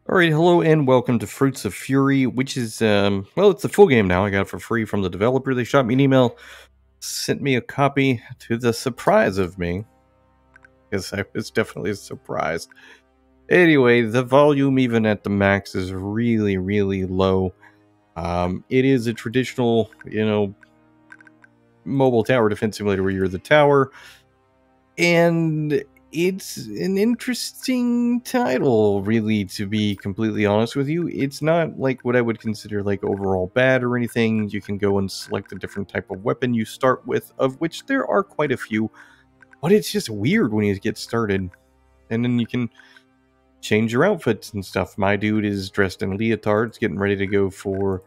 Alright, hello and welcome to Fruits of Fury, which is, well, it's the full game now. I got it for free from the developer. They shot me an email, sent me a copy to the surprise of me, because I was definitely surprised. Anyway, the volume, even at the max, is really, really low. It is a traditional, mobile tower defense simulator where you're the tower, and it's an interesting title, really, to be completely honest with you. It's not like what I would consider like overall bad or anything. You can go and select a different type of weapon you start with, of which there are quite a few, but it's just weird when you get started. And then you can change your outfits and stuff. My dude is dressed in leotards, getting ready to go for,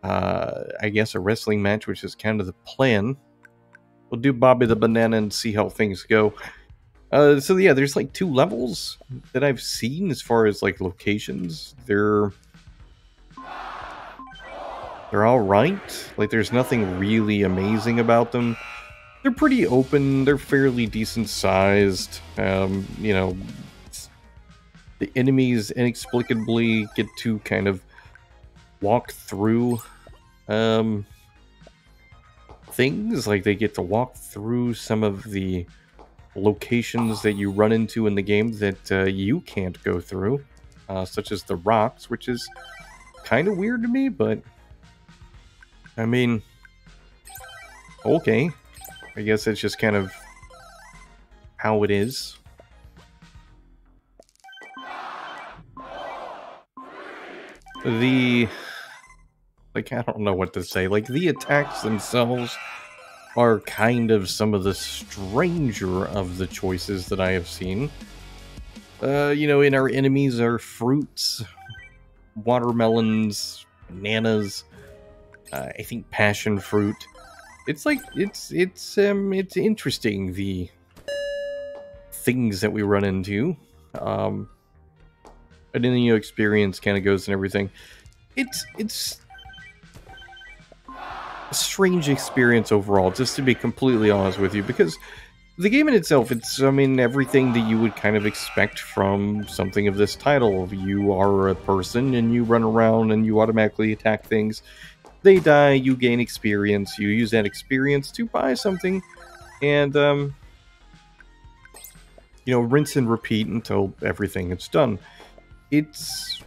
I guess, a wrestling match, which is kind of the plan. We'll do Bobby the Banana and see how things go. So yeah, there's like 2 levels that I've seen as far as like locations. They're all right. Like there's nothing really amazing about them. They're pretty open. They're fairly decent sized. The enemies inexplicably get to kind of walk through things. Like they get to walk through some of the locations that you run into in the game that you can't go through, such as the rocks, which is kind of weird to me, but I mean, okay, I guess it's just kind of how it is. I don't know what to say, like the attacks themselves are kind of some of the stranger of the choices that I have seen. In our enemies are fruits, watermelons, bananas, I think passion fruit. It's like, it's interesting, the things that we run into. And then, experience kind of goes and everything. It's a strange experience overall, just to be completely honest with you, because the game in itself, it's, everything that you would kind of expect from something of this title. You are a person, and you run around, and you automatically attack things. They die, you gain experience, you use that experience to buy something, and, rinse and repeat until everything is done. It's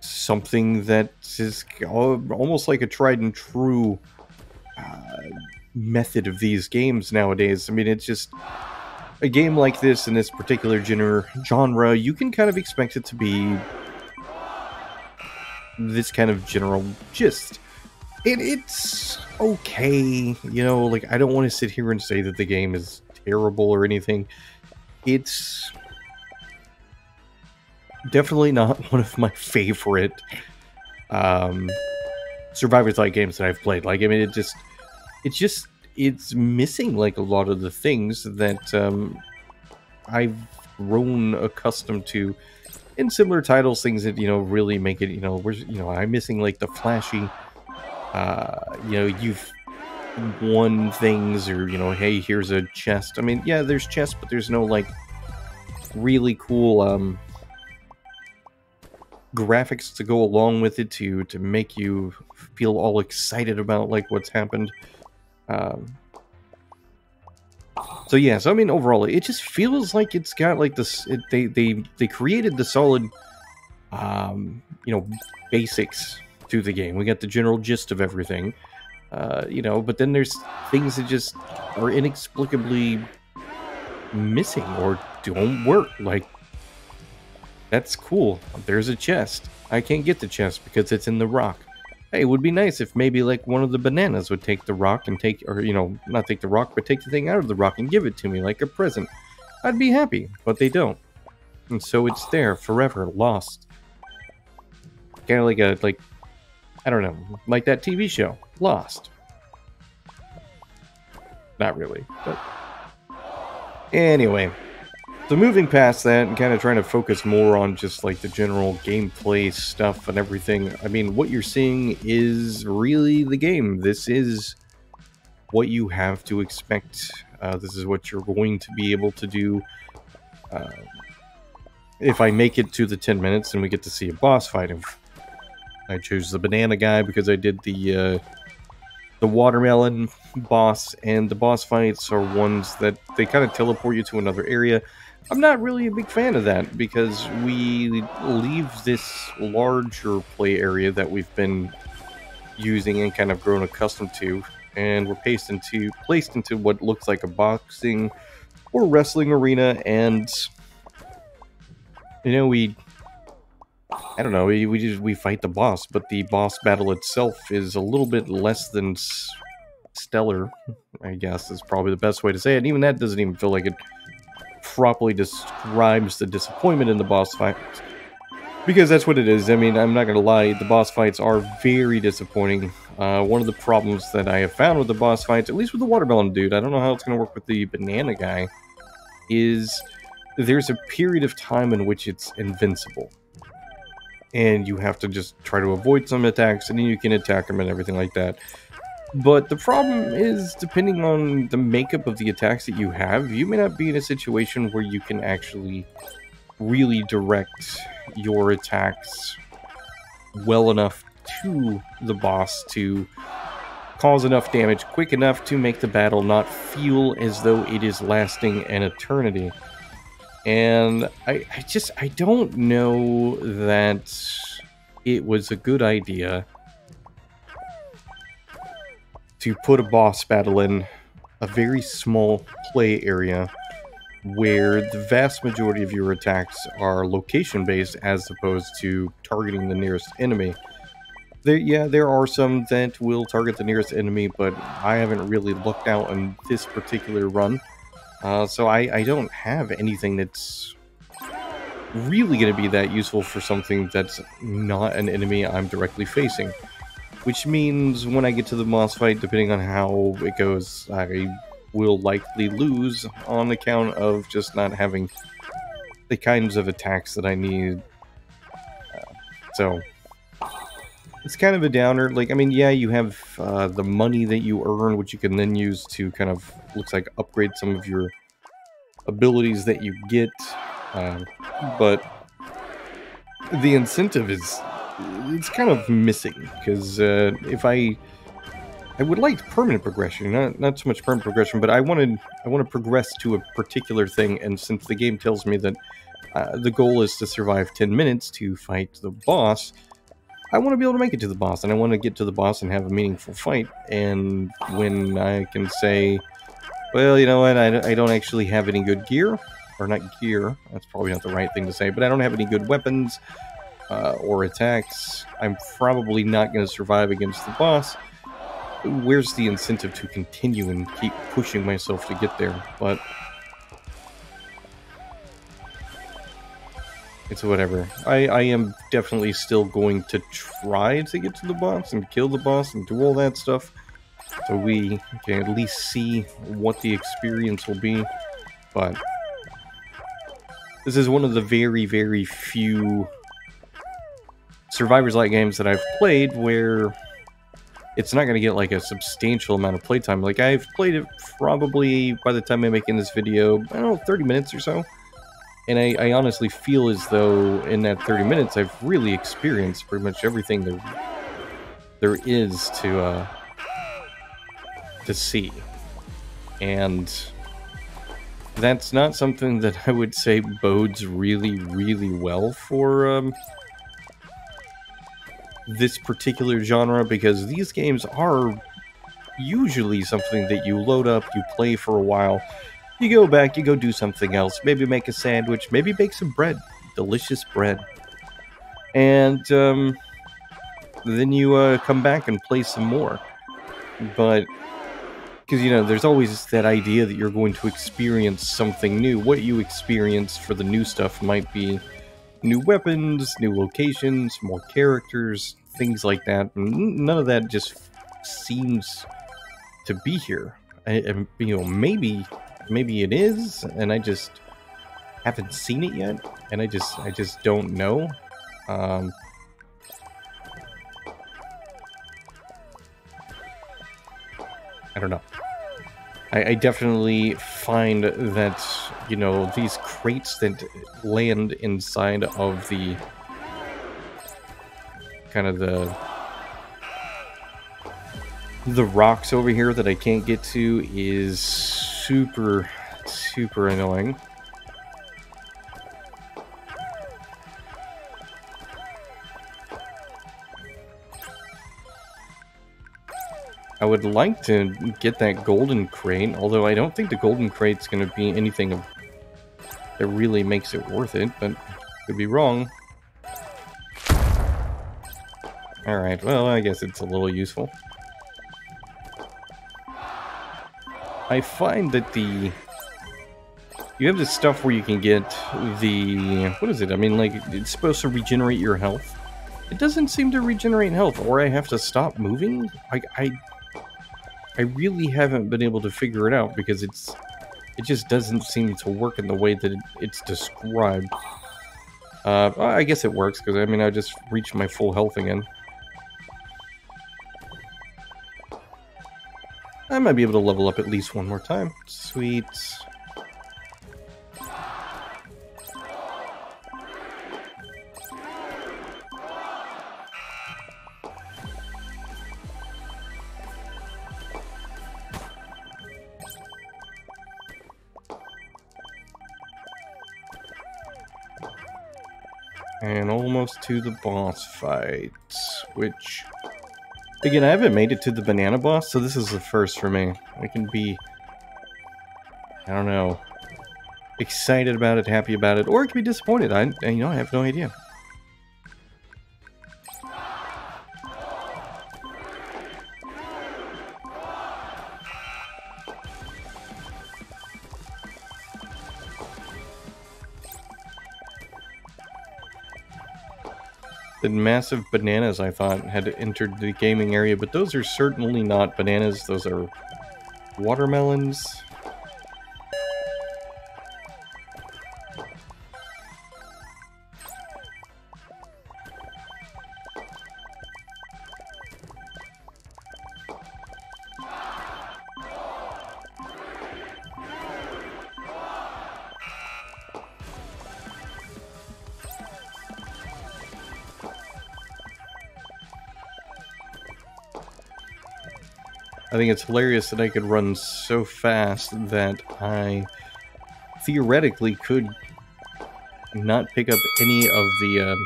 something that is almost like a tried and true method of these games nowadays. I mean, it's just a game like this in this particular genre, you can kind of expect it to be this kind of general gist. It's okay, like, I don't want to sit here and say that the game is terrible or anything. It's definitely not one of my favorite survivors-like games that I've played. Like, I mean, it's missing like a lot of the things that I've grown accustomed to in similar titles. Things that really make it. I'm missing like the flashy. You've won things, or hey, here's a chest. I mean, yeah, there's chests, but there's no like really cool graphics to go along with it to make you feel all excited about like what's happened. So yeah, so I mean, overall, it just feels like it's got like this. They created the solid, basics to the game. We got the general gist of everything, but then there's things that just are inexplicably missing or don't work. Like, that's cool. There's a chest. I can't get the chest because it's in the rock. Hey, it would be nice if maybe like one of the bananas would take the rock and not take the rock, but take the thing out of the rock and give it to me like a present. I'd be happy, but they don't. And so it's there forever, lost. Kind of like I don't know, like that TV show, Lost. Not really, but anyway. So moving past that and kind of trying to focus more on just like the general gameplay stuff and everything, I mean, what you're seeing is really the game. This is what you have to expect. This is what you're going to be able to do. if I make it to the 10 minutes, then we get to see a boss fight. I choose the banana guy because I did the watermelon boss, and the boss fights are ones that they kind of teleport you to another area. I'm not really a big fan of that because we leave this larger play area that we've been using and kind of grown accustomed to, and we're placed into what looks like a boxing or wrestling arena, and you know, I don't know, we fight the boss, but the boss battle itself is a little bit less than stellar, I guess is probably the best way to say it. And even that doesn't even feel like it properly describes the disappointment in the boss fight, because that's what it is. I mean, I'm not gonna lie, the boss fights are very disappointing. One of the problems that I have found with the boss fights, at least with the watermelon dude, I don't know how it's gonna work with the banana guy, is there's a period of time in which it's invincible. And you have to just try to avoid some attacks, and then you can attack them and everything like that. But the problem is, depending on the makeup of the attacks that you have, you may not be in a situation where you can actually really direct your attacks well enough to the boss to cause enough damage quick enough to make the battle not feel as though it is lasting an eternity. And I don't know that it was a good idea to put a boss battle in a very small play area where the vast majority of your attacks are location-based as opposed to targeting the nearest enemy. There are some that will target the nearest enemy, but I haven't really looked out on this particular run. So I don't have anything that's really going to be that useful for something that's not an enemy I'm directly facing. Which means when I get to the boss fight, depending on how it goes, I will likely lose on account of just not having the kinds of attacks that I need. So it's kind of a downer. Like, I mean, yeah, you have the money that you earn, which you can then use to kind of, looks like, upgrade some of your abilities that you get. But the incentive is, it's kind of missing, because if I would like permanent progression, not so much permanent progression, but I want to progress to a particular thing, and since the game tells me that the goal is to survive 10 minutes to fight the boss, I want to be able to make it to the boss, and I want to get to the boss and have a meaningful fight. And when I can say, well, you know what, I don't actually have any good gear, or not gear, that's probably not the right thing to say, but I don't have any good weapons or attacks, I'm probably not going to survive against the boss. Where's the incentive to continue and keep pushing myself to get there? But it's whatever. I am definitely still going to try to get to the boss and kill the boss and do all that stuff, so we can at least see what the experience will be. But this is one of the very, very few Survivors-like games that I've played where it's not going to get like a substantial amount of playtime. Like, I've played it probably, by the time I'm making this video, I don't know, 30 minutes or so. And I honestly feel as though in that 30 minutes I've really experienced pretty much everything there is to see. And that's not something that I would say bodes really, really well for this particular genre, because these games are usually something that you load up, you play for a while, you go back, you go do something else, maybe make a sandwich, maybe bake some bread, delicious bread, and then you come back and play some more. But because, you know, there's always that idea that you're going to experience something new. What you experience for the new stuff might be new weapons, new locations, more characters, things like that. None of that just seems to be here. You know, maybe it is, and I just haven't seen it yet, and I just don't know. I don't know. I definitely find that you know, these crates that land inside of the kind of the rocks over here that I can't get to is super annoying. I would like to get that golden crate, although I don't think the golden crate's going to be anything that really makes it worth it, but could be wrong. Alright, well, I guess it's a little useful. I find that you have this stuff where you can get what is it? I mean, like, it's supposed to regenerate your health. It doesn't seem to regenerate health, or I have to stop moving? I really haven't been able to figure it out because it just doesn't seem to work in the way that it's described. I guess it works because, I mean, I just reached my full health again. I might be able to level up at least one more time. Sweet. And almost to the boss fight, which, again, I haven't made it to the banana boss, so this is the first for me. I can be, I don't know, excited about it, happy about it, or I can be disappointed. I have no idea. The massive bananas, I thought, had entered the gaming area, but those are certainly not bananas. Those are watermelons. I think it's hilarious that I could run so fast that I theoretically could not pick up any of the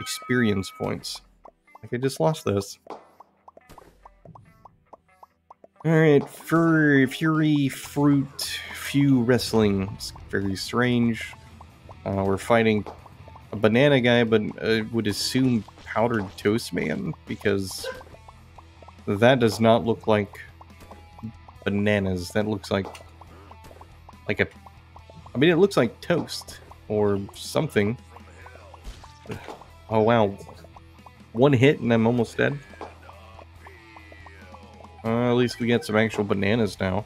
experience points. Like, I just lost this. Alright, Fury, Fruit, Few Wrestling. It's very strange. We're fighting a banana guy, but I would assume Powdered Toast Man, because that does not look like bananas. That looks like a... I mean, it looks like toast or something. Oh, wow. One hit and I'm almost dead. At least we get some actual bananas now.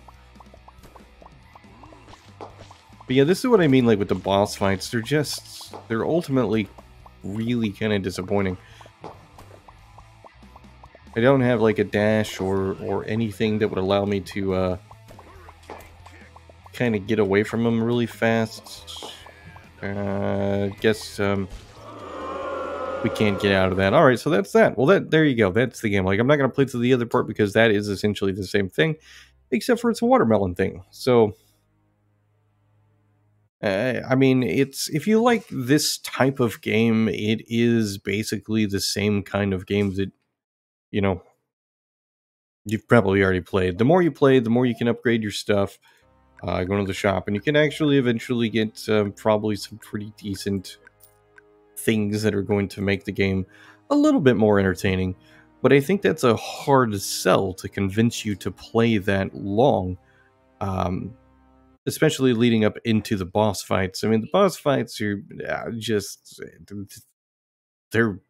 But yeah, this is what I mean, like, with the boss fights. They're ultimately really kind of disappointing. I don't have, like, a dash or anything that would allow me to kind of get away from them really fast. Guess we can't get out of that. Alright, so that's that. Well, there you go. That's the game. Like, I'm not going to play through the other part because that is essentially the same thing, except for it's a watermelon thing. So, I mean, if you like this type of game, it is basically the same kind of game that, you know, you've probably already played. The more you play, the more you can upgrade your stuff. Go to the shop, and you can actually eventually get probably some pretty decent things that are going to make the game a little bit more entertaining. But I think that's a hard sell to convince you to play that long, especially leading up into the boss fights. I mean, the boss fights are just... they're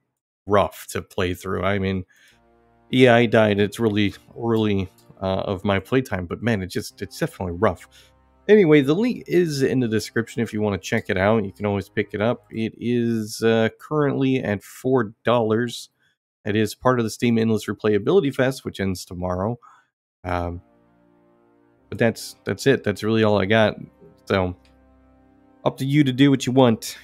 rough to play through. I mean, yeah, I died. It's really early of my playtime, but man, it's definitely rough. Anyway, the link is in the description if you want to check it out. You can always pick it up. It is currently at $4. It is part of the Steam Endless Replayability Fest, which ends tomorrow. But that's it. That's really all I got. So, Up to you to do what you want.